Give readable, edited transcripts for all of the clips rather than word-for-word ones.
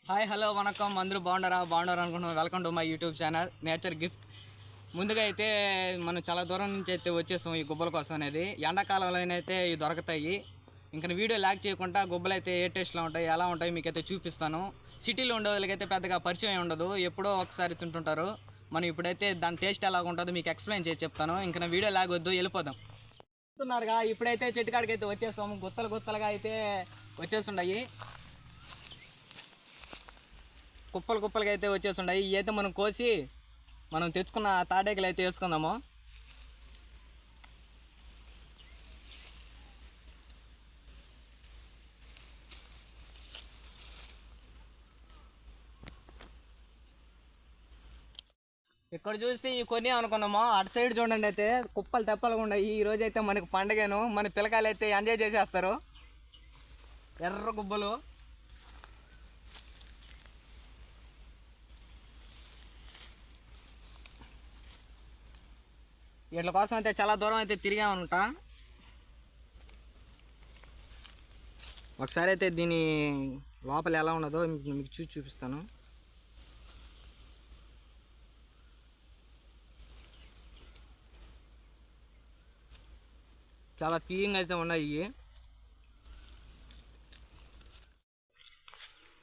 Hi hello వనకం అందరూ బాగుండారా అనుకుంటున్నాను. Welcome to my YouTube channel nature gift. ముందుగా అయితే మనం చాలా దూరం నుంచి అయితే వచ్చేసాం ఈ గుబ్బల కోసం అనేది. ఎండాకాలంలో అయితే ఇవి దొరుకుతాయి. ఇంకా వీడియో లాక్ చేయకుండా గుబ్బలు అయితే ఏ టేస్ట్లో ఉంటాయి, ఎలా ఉంటాయి మీకైతే చూపిస్తాను. సిటీలో ఉండే వాళ్ళకైతే పెద్దగా పరిచయం ఉండదు, ఎప్పుడో ఒకసారి తింటుంటారు. మనం ఇప్పుడైతే దాని టేస్ట్ ఎలా ఉంటుందో మీకు ఎక్స్ప్లెయిన్ చేసి చెప్తాను. ఇంకా వీడియో లాగొద్దు, వెళ్ళిపోదాం. చూస్తున్నారుగా, ఇప్పుడైతే చెట్టు కాడికి అయితే వచ్చేసాము. గుత్తలుగా అయితే వచ్చేస్తున్నాయి, కుప్పలుగా అయితే వచ్చేస్తున్నాయి. ఇవి అయితే మనం కోసి మనం తెచ్చుకున్న తాడేకలు అయితే వేసుకుందాము. ఇక్కడ చూస్తే ఈ కొన్ని అనుకున్నాము, అటు సైడ్ చూడండి అయితే కుప్పలు తెప్పలుగా ఉన్నాయి. ఈ రోజు అయితే మనకి పండగను, మన పిల్లకాయలు అయితే ఎంజాయ్ చేసేస్తారు. ఎర్ర గుబ్బలు వీటి కోసం అయితే చాలా దూరం అయితే తిరిగామనుకుంటా. ఒకసారి అయితే దీని లోపల ఎలా ఉన్నదో మీకు చూపిస్తాను. చాలా తీయంగా అయితే ఉన్నాయి.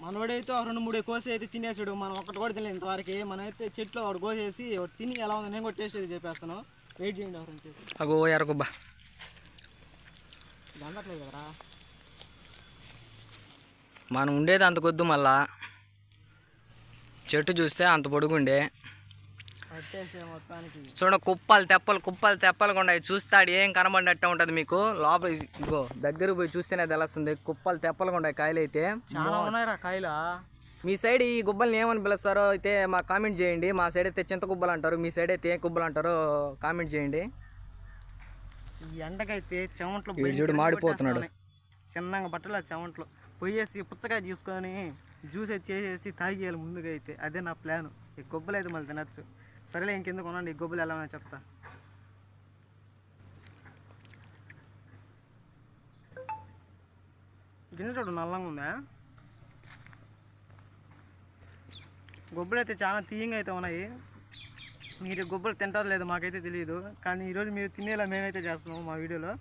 మనోడైతే 2-3 కోసి అయితే తినేసాడు. మనం ఒకటి కూడా తినలేదు ఇంతవరకు. మనం అయితే చెట్లు ఒకటి కోసేసి ఒకటి తిని ఎలా ఉంది నేను కూడా టేస్ట్ అయితే చెప్పేస్తాను. వెయిట్ చేయండి. అగో ఎర్రగుబ్బ అందట్లేదు కదరా. మనం ఉండేది అంత కొద్దు, మళ్ళా చెట్టు చూస్తే అంత పొడుగుండే. మొత్తానికి చూడ కుప్పలు తెప్పలు ఉన్నాయి. చూస్తాడు ఏం కనబడినట్టే ఉంటుంది మీకు. లోపల ఇగో దగ్గరకు పోయి చూస్తేనే తెలుస్తుంది. కుప్పలు తెప్పలుగా ఉన్నాయి కాయలు అయితే. చాలా ఉన్నాయిరా కాయలు. మీ సైడ్ ఈ గుబ్బల్ని ఏమని పిలుస్తారో అయితే మాకు కామెంట్ చేయండి. మా సైడ్ అయితే చింత గుబ్బలు అంటారు, మీ సైడ్ అయితే ఏ గుబ్బలు అంటారో కామెంట్ చేయండి. ఈ ఎండకైతే చెమట్లు చూడు మాడిపోతున్నాడు. చిన్నగా బట్టలు చెమట్లు పోయేసి పుచ్చకాయ తీసుకొని జ్యూస్ అయితే చేసేసి తాగేయాలి ముందుగా అయితే. అదే నా ప్లాన్. ఈ గుబ్బలు అయితే మళ్ళీ తినచ్చు. సరేలే, ఇంకెందుకు కొనండి. ఈ గుబ్బలు ఎలా ఉన్నాయో చెప్తా. గింజ చూడు నల్లంగా ఉందా. గుబ్బలు అయితే చాలా తీయంగా అయితే ఉన్నాయి. మీరు గుబ్బలు తింటారు లేదు మాకైతే తెలియదు, కానీ ఈరోజు మీరు తినేలా మేమైతే చేస్తున్నాము మా వీడియోలో.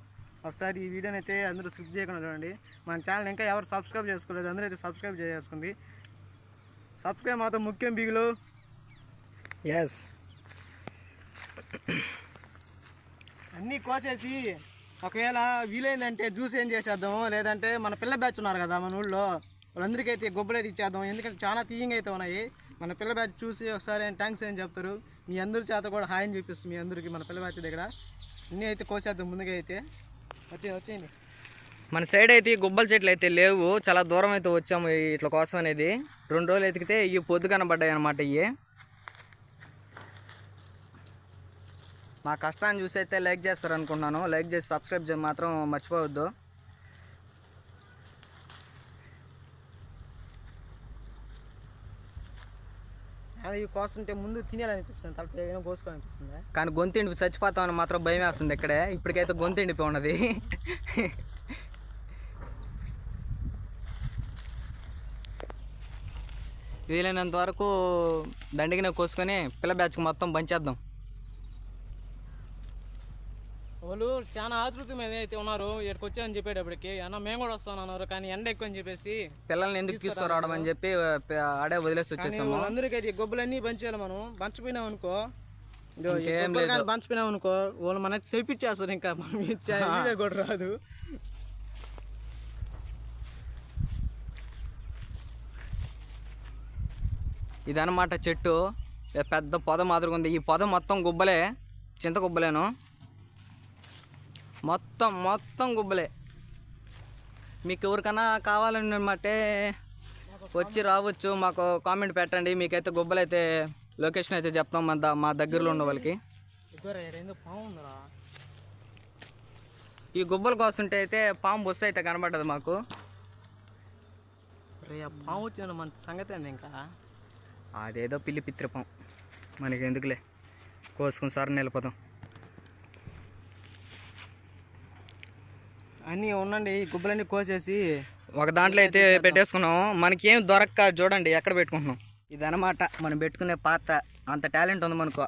ఒకసారి ఈ వీడియోని అయితే అందరూ స్కిప్ చేయకుండా చూడండి. మన ఛానల్ ఇంకా ఎవరు సబ్స్క్రైబ్ చేసుకోలేదు, అందరూ అయితే సబ్స్క్రైబ్ చేసుకోండి. సబ్స్క్రైబ్ మాత్రం ముఖ్యం బిగులు. ఎస్, అన్నీ కోసేసి ఒకవేళ వీలైందంటే జ్యూస్ ఏం చేసేద్దాము, లేదంటే మన పిల్ల బ్యాచ్ ఉన్నారు కదా మన ఊళ్ళో, వాళ్ళందరికీ అయితే గుబ్బలు అయితే ఇచ్చేద్దాం. ఎందుకంటే చాలా తీయంగా అయితే ఉన్నాయి. మన పిల్ల బ్యాచ్ చూసి ఒకసారి థ్యాంక్స్ ఏం చెప్తారు. మీ అందరి చేత కూడా హాయ్ అని చూపిస్తుంది మీ అందరికీ మన పిల్ల బ్యాచ్ దగ్గర. అన్నీ అయితే కోసేద్దాం ముందుగా అయితే. వచ్చేయండి. మన సైడ్ అయితే గుబ్బల చెట్లు అయితే లేవు, చాలా దూరం అయితే వచ్చాము ఇట్ల కోసం అనేది. 2 రోజులు ఎతికితే ఇవి పొద్దు కనబడ్డాయి అన్నమాట. ఇవి మా కష్టాన్ని చూసి అయితే లైక్ చేస్తారు అనుకుంటున్నాను. లైక్ చేసి సబ్స్క్రైబ్ చేసి మాత్రం మర్చిపోవద్దు. ఇవి కోస్తుంటే ముందు తినేయాలనిపిస్తుంది, తర్వాత ఏమైనా కోసుకోవాలనిపిస్తుంది. కానీ గొంతిండి చచ్చిపోతామని మాత్రం భయం వేస్తుంది ఇక్కడే. ఇప్పటికైతే గొంతిండిపోయి ఉన్నది. వీలైనంత వరకు దండిగిన కోసుకొని పిల్ల బ్యాచ్కి మొత్తం పంచేద్దాం. వాళ్ళు చాలా ఆతృత మీద అయితే ఉన్నారు. ఇక్కడికి వచ్చాయని చెప్పేటప్పటికి అన్న మేము కూడా వస్తామన్నారు, కానీ ఎండ ఎక్కువ అని చెప్పేసి పిల్లల్ని ఎందుకు తీసుకురావడం అని చెప్పి ఆడే వదిలేసి వచ్చేసాము. అందరికీ అయితే గొబ్బలన్నీ పంచేయాలి. మనం పంచిపోయినాం అనుకో, పంచిపోయినాం అనుకో వాళ్ళు మనకి చేపించేస్తారు. ఇంకా మనం కూడా రాదు. ఇదన్నమాట చెట్టు. పెద్ద పొద మాదిరిగా ఉంది. ఈ పొద మొత్తం గుబ్బలే, చింత గుబ్బలేను. మొత్తం గుబ్బలే. మీకు ఎవరికైనా కావాలన్నమాటే వచ్చి రావచ్చు, మాకు కామెంట్ పెట్టండి. మీకైతే గుబ్బలు అయితే లొకేషన్ అయితే చెప్తాం మా దగ్గరలో ఉన్న వాళ్ళకి. ఈ గుబ్బలు కోస్తుంటే అయితే పాము బొస్సు అయితే కనబడ్డది మాకు. పాము వచ్చిన మన సంగతి అండి. ఇంకా అదేదో పిల్లి పిత్రి పాము, మనకి ఎందుకులే, కోసుకుని సార్ వెళ్ళిపోతాం. అన్నీ ఉండండి. గుబ్బలన్నీ కోసేసి ఒక దాంట్లో అయితే పెట్టేసుకున్నాం. మనకేం దొరక్క చూడండి ఎక్కడ పెట్టుకుంటున్నాం. ఇదనమాట మనం పెట్టుకునే పాత్ర. అంత టాలెంట్ ఉంది మనకు.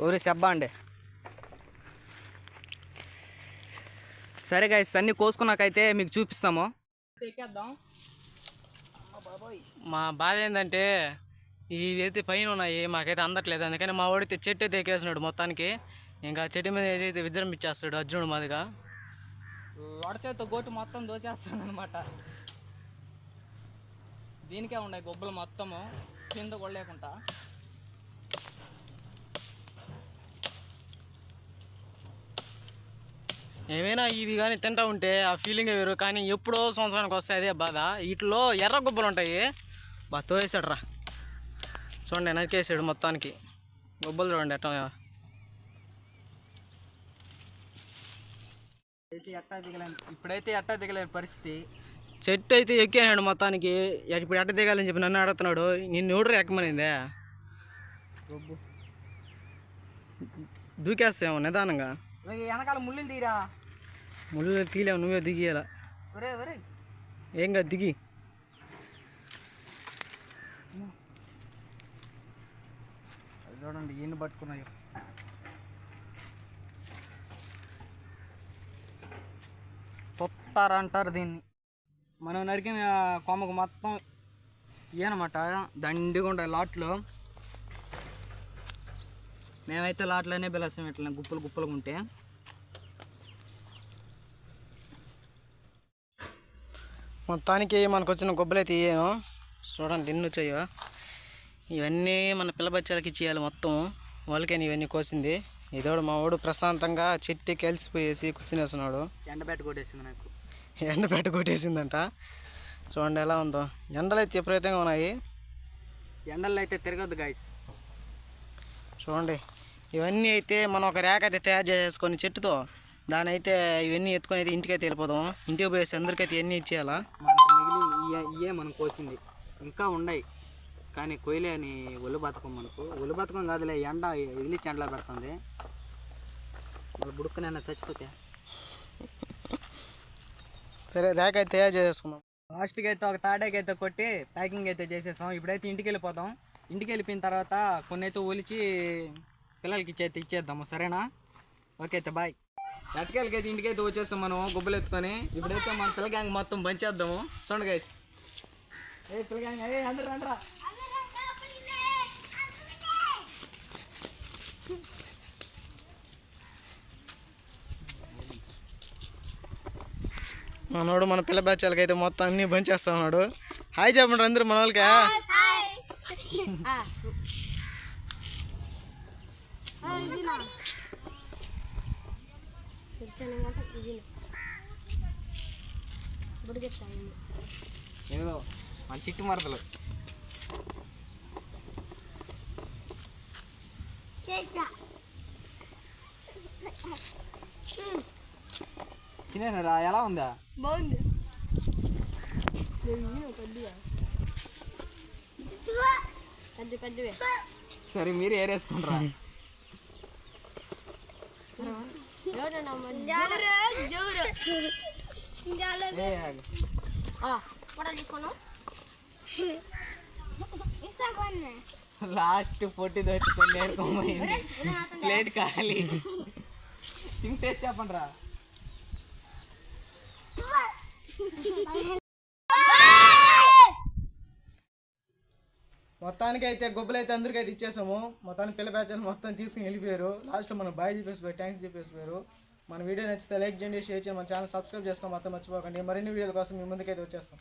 ఊరి సెబ్బా అండి. సరే గైస్, అన్నీ కోసుకున్నాకైతే మీకు చూపిస్తాము. ఎక్కేద్దాం. మా బాధ ఏంటంటే ఇవైతే పైన ఉన్నాయి, మాకైతే అందట్లేదు. అందుకని మా వాడితే చెట్టు అయితే ఎక్కేసినాడు మొత్తానికి. ఇంకా చెట్టు మీద ఏదైతే విజృంభించేస్తాడు అర్జునుడు మాదిగా. వడచేతో గోటు మొత్తం దోచేస్తాను అనమాట. దీనికే ఉన్నాయి గొబ్బలు మొత్తము కింద కొడలేకుండా. ఏమైనా ఇవి కానీ తింటా ఉంటే ఆ ఫీలింగ్ వేరు. కానీ ఎప్పుడో సంవత్సరానికి వస్తాయి అదే బాధ. వీటిలో ఎర్ర గుబ్బలు ఉంటాయి. బాగా తోవేసాడు రా, చూడండి నరికేసాడు మొత్తానికి. గుబ్బలు చూడండి ఎట్లా. ఇప్పుడైతే ఎట్టా దిగలేని పరిస్థితి. చెట్టు అయితే ఎక్కేసాడు మొత్తానికి. ఇప్పుడు ఎట్ట దిగాలని చెప్పి నన్ను అడుగుతున్నాడు. నిన్ను ఎవడు ఎక్కమనిందే? దూకేస్తామో నిదానంగా. వెనకాల ముళ్ళు తీరా. ముళ్ళు తీలేవు, నువ్వే దిగియాల. ఏం కాదు దిగి. చూడండి ఎన్ని పట్టుకున్నాయో. తొత్తారంటారు దీన్ని. మనం నరికిన కొమ్మకు మొత్తం ఇవన్నమాట దండిగా ఉంటాయి లాట్లు. మేమైతే లాట్లోనే పిలుస్తాం ఇట్లా గుప్పలు గుప్పలుగా ఉంటే. మొత్తానికి మనకు వచ్చిన గుబ్బలు అయితే ఇయ్యాను. చూడండి ఎన్ని వచ్చాయో. ఇవన్నీ మన పిల్ల బచ్చాలకి ఇచ్చేయాలి మొత్తం. వాళ్ళకైనా ఇవన్నీ కోసింది. ఇదోడు మా వాడు ప్రశాంతంగా చెట్టు కలిసిపోయేసి కూర్చునేస్తున్నాడు. ఎండబెట్ట కొట్టేసింది నాకు. ఎండబెట్ట కొట్టేసిందంట. చూడండి ఎలా ఉందో. ఎండలు అయితే విపరీతంగా ఉన్నాయి. ఎండల్లో అయితే తిరగద్దు గాయస్. చూడండి ఇవన్నీ అయితే మనం ఒక ర్యాక్ అయితే తయారు చేసేసుకొని చెట్టుతో దాని అయితే ఇవన్నీ ఎత్తుకొని అయితే ఇంటికైతే వెళ్ళిపోదాం. ఇంటికి పోయేసి అందరికైతే ఇవన్నీ ఇచ్చేయాలా. మనకు మిగిలి ఇవే మనం కోసింది. ఇంకా ఉన్నాయి కానీ కొయ్యలే అని ఒళ్ళు బతకం. మనకు ఒళ్ళు బతకం కాదులే, ఎండ ఇలిచి ఎండలో పెడుతుంది. బుడుక్కునైనా చచ్చిపోతే. సరే ర్యాక్ అయితే తయారు చేసేసుకుందాం. లాస్ట్కి అయితే ఒక తాడాకి అయితే కొట్టి ప్యాకింగ్ అయితే చేసేసాం. ఇప్పుడైతే ఇంటికి వెళ్ళిపోతాం. ఇంటికి వెళ్ళిపోయిన తర్వాత కొన్ని అయితే ఒలిచి పిల్లలకి ఇచ్చేద్దాము. సరేనా? ఓకే అయితే బాయ్. ఎట్టకెళ్ళకి అయితే ఇంటికైతే వచ్చేస్తాం మనం గుబ్బలు ఎత్తుకొని. ఇప్పుడైతే మన పిల్ల గ్యాంగ్ మొత్తం పంచేద్దాము. చూడండి గైస్. పిల్ల గ్యాంగ్ అందరూ రండిరా. మనోడు మన పిల్ల బ్యాచ్లకి అయితే మొత్తం అన్నీ పంచేస్తా ఉన్నాడు. హాయ్ చెప్పండి అందరూ మన వాళ్ళకి. ఏదో మన చిట్టు మరదలు. తినేరా ఎలా ఉందా? బాగుంది. పెద్దవే. సరే మీరు ఏరేసుకుంటారా? లాస్ట్ పొట్టి దొచ్చుకొని నేర్కోమైంది. ప్లేట్ ఖాళీ. తిని టేస్ట్ చెప్పండి రా. మొత్తానికి అయితే గుబ్బలు అయితే అందరికైతే ఇచ్చేసాము. మొత్తానికి పిల్ల బ్యాచ్ మొత్తం తీసుకుని వెళ్ళిపోయారు. లాస్ట్ మనం బాయ్ చెప్పేసిపోయారు, థ్యాంక్స్ చెప్పేసిపోయారు. మన వీడియో నచ్చితే లైక్ చేయండి, షేర్ చేయండి. మన ఛానల్ సబ్స్క్రైబ్ చేసుకోవడం మొత్తం మర్చిపోకండి. మరిన్ని వీడియోల కోసం మీ ముందుకైతే వచ్చేస్తాం.